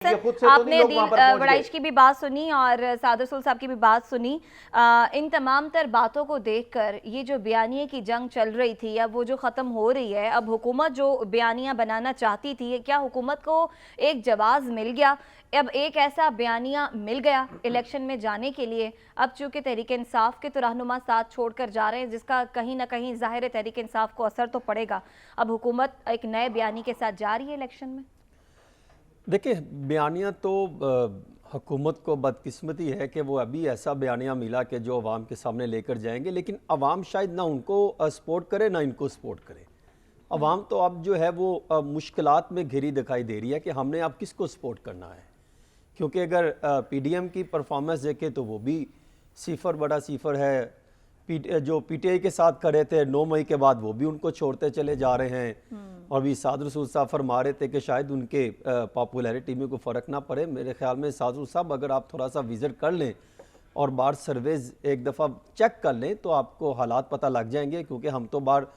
आपने वड़ाइश की भी बात सुनी और सादर रसूल साहब की भी बात सुनी। इन तमाम तर बातों को देखकर ये जो बयानिए की जंग चल रही थी अब वो जो ख़त्म हो रही है, अब हुकूमत जो बयानिया बनाना चाहती थी, क्या हुकूमत को एक जवाब मिल गया? अब एक ऐसा बयानिया मिल गया इलेक्शन में जाने के लिए। अब चूँकि तहरीक इंसाफ के तो रहनुमा साथ छोड़कर जा रहे हैं, जिसका कहीं ना कहीं ज़ाहिर है तहरीक इंसाफ को असर तो पड़ेगा। अब हुकूमत एक नए बयानी के साथ जा रही है इलेक्शन में। देखिए, बयानिया तो हुकूमत को बदकिस्मती है कि वो अभी ऐसा बयानिया मिला कि जो अवाम के सामने लेकर जाएंगे, लेकिन अवाम शायद ना उनको सपोर्ट करे ना इनको सपोर्ट करे। अवाम तो अब जो है वो मुश्किलात में घिरी दिखाई दे रही है कि हमने अब किसको सपोर्ट करना है, क्योंकि अगर पीडीएम की परफॉर्मेंस देखें तो वो भी सिफर बड़ा सिफर है। जो पीटीआई के साथ खड़े थे 9 मई के बाद वो भी उनको छोड़ते चले जा रहे हैं। और भी सादर रसूल साहब फरमा रहे थे कि शायद उनके पॉपुलैरिटी में कोई फ़र्क ना पड़े। मेरे ख्याल में सादर रसूल साहब अगर आप थोड़ा सा विज़िट कर लें और बाहर सर्वेज एक दफ़ा चेक कर लें तो आपको हालात पता लग जाएंगे, क्योंकि हम तो बाहर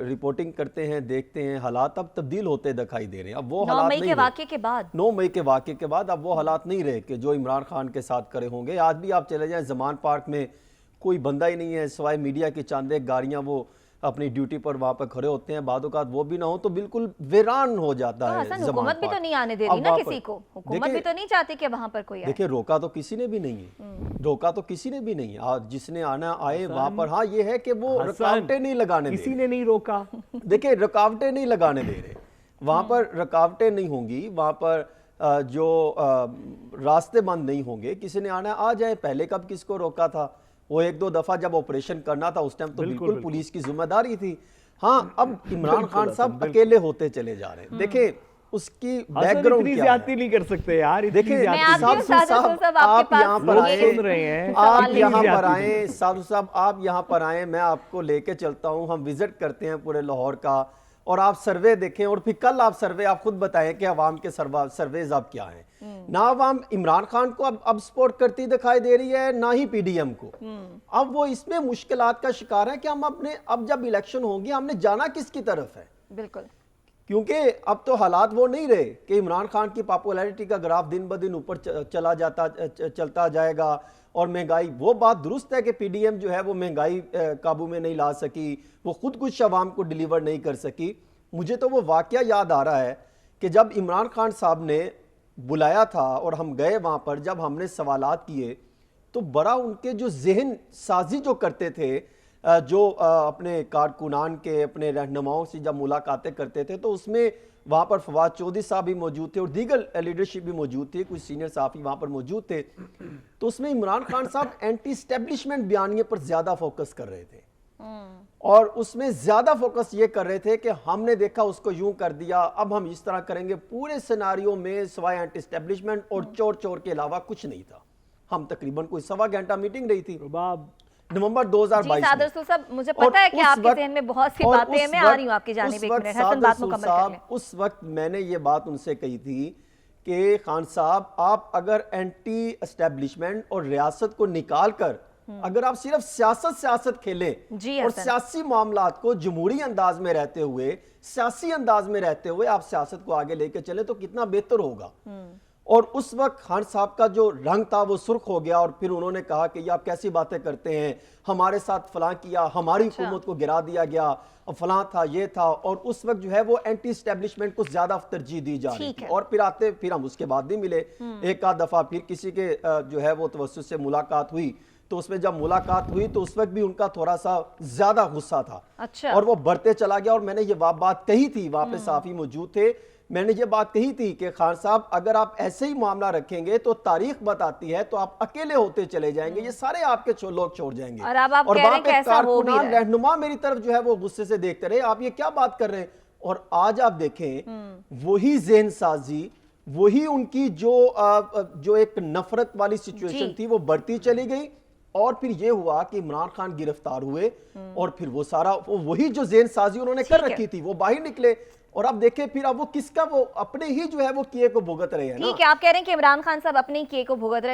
रिपोर्टिंग करते हैं, देखते हैं, हालात अब तब्दील होते दिखाई दे रहे हैं। अब वो हालात 9 मई के वाक़े के बाद 9 मई के वाक़े के बाद अब वो हालात नहीं रहे कि जो इमरान खान के साथ करे होंगे। आज भी आप चले जाएं ज़मान पार्क में कोई बंदा ही नहीं है सिवाय मीडिया की चंद एक गाड़ियां वो अपनी ड्यूटी पर वहाँ पर खड़े होते हैं। बाद औक़ात वो भी ना हो तो बिल्कुल वीरान हो जाता है। हुकूमत भी तो नहीं आने दे रही ना किसी को, हुकूमत भी तो नहीं चाहती कि वहाँ पर कोई आए। देखिए, रोका तो किसी ने भी नहीं है, रोका तो किसी ने भी नहीं है। आज जिसने आना आए वहाँ पर। हाँ, ये है कि वो रुकावटें नहीं लगाने दे रहे, किसी ने नहीं रोका। देखिए, रुकावटें नहीं लगाने दे रहे, वहाँ पर रुकावटें नहीं होंगी, वहाँ पर जो रास्ते बंद नहीं होंगे। किसी ने आना आ जाए। पहले कब किसको रोका था? वो 1-2 दफ़ा जब ऑपरेशन करना था उस टाइम तो बिल्कुल पुलिस की जिम्मेदारी थी। हाँ, अब इमरान खान साहब अकेले होते चले जा रहे हैं। देखें उसकी बैकग्राउंड क्या है। ज्यादती नहीं कर सकते यार। देखिए साहब आप यहाँ पर आए, आप यहाँ पर आए, साधु साहब आप यहाँ पर आए, मैं आपको लेके चलता हूँ, हम विजिट करते हैं पूरे लाहौर का और आप सर्वे देखें और फिर कल आप सर्वे आप खुद बताएं कि अवाम के सर्वेज अब क्या हैं। ना अवाम इमरान खान को अब सपोर्ट करती दिखाई दे रही है, ना ही पीडीएम को। अब वो इसमें मुश्किलात का शिकार है कि हम अपने अब जब इलेक्शन होंगे हमने जाना किसकी तरफ है। बिल्कुल, क्योंकि अब तो हालात वो नहीं रहे कि इमरान खान की पॉपुलैरिटी का ग्राफ दिन ब दिन ऊपर चलता जाएगा और महंगाई। वो बात दुरुस्त है कि पीडीएम जो है वो महंगाई काबू में नहीं ला सकी, वो खुद कुछ अवाम को डिलीवर नहीं कर सकी। मुझे तो वो वाकया याद आ रहा है कि जब इमरान खान साहब ने बुलाया था और हम गए वहाँ पर, जब हमने सवालात किए तो बड़ा उनके जो जहन साजी जो करते थे, जो अपने कारकुनान के अपने रहनुमाओं से जब मुलाकातें करते थे तो उसमें वहाँ पर फवाद चौधरी साहब भी मौजूद थे और दीगर लीडरशिप भी मौजूद थी, कुछ सीनियर साहब वहाँ पर मौजूद थे। तो उसमें इमरान खान साहब एंटी एस्टेब्लिशमेंट बयानिए पर ज़्यादा फोकस कर रहे थे और उसमें ज़्यादा फोकस ये कर रहे थे कि हमने देखा उसको यूं कर दिया, अब हम इस तरह करेंगे। पूरे सिनारियों में सिवाय एंटी एस्टेब्लिशमेंट और चोर चोर के अलावा कुछ नहीं था। हम तकरीबन कोई 1.25 घंटा मीटिंग रही थी नवंबर 2022 सादर रसूल साहब, मुझे पता है कि आपके ज़हन में बहुत सी बातें हैं, मैं आ रही हूं आपकी जानिब। एक मिनट, हसन बात मुकम्मल कर लें। उस वक्त मैंने ये बात उनसे कही थी कि खान साहब आप अगर एंटी एस्टेब्लिशमेंट और रियासत को निकाल कर अगर आप सिर्फ सियासत खेलें और सियासी मामलात को जमहूरी अंदाज में रहते हुए, सियासी अंदाज में रहते हुए आप सियासत को आगे लेकर चले तो कितना बेहतर होगा। और उस वक्त खान साहब का जो रंग था वो सुर्ख हो गया और फिर उन्होंने कहा कि ये आप कैसी बातें करते हैं, हमारे साथ फलां किया, हमारी हुकूमत को गिरा दिया गया, फलां था, ये था। और उस वक्त जो है वो एंटी एस्टेब्लिशमेंट को ज्यादा तरजीह दी जा रही थी। और फिर हम उसके बाद भी मिले एक आध दफा, फिर किसी के जो है वो तवस्सुस से मुलाकात हुई तो उसमें जब मुलाकात हुई तो उस वक्त भी उनका थोड़ा सा ज्यादा गुस्सा था। अच्छा। और वो बढ़ते चला गया और मैंने ये बात कही थी, वहां पे साफी मौजूद थे, मैंने ये बात कही थी कि खान साहब अगर आप ऐसे ही मामला रखेंगे तो तारीख बताती है तो आप अकेले होते चले जाएंगे, ये सारे आपके लोग छोड़ जाएंगे। और वहां पे कारकुनान रहनुमा मेरी तरफ जो है वो गुस्से से देखते रहे, आप ये क्या बात कर रहे हैं। और आज आप देखें वही ज़हन साजी, वही उनकी जो एक नफरत वाली सिचुएशन थी वो बढ़ती चली गई। और फिर ये हुआ कि इमरान खान गिरफ्तार हुए और फिर वो सारा वही जो ज़हन साजी उन्होंने कर रखी थी वो बाहर निकले। और अब देखें फिर अब वो किसका, वो अपने ही जो है वो किए को भुगत रहे हैं। ठीक है, आप कह रहे हैं कि इमरान खान साहब अपने किए को भुगत रहे हैं।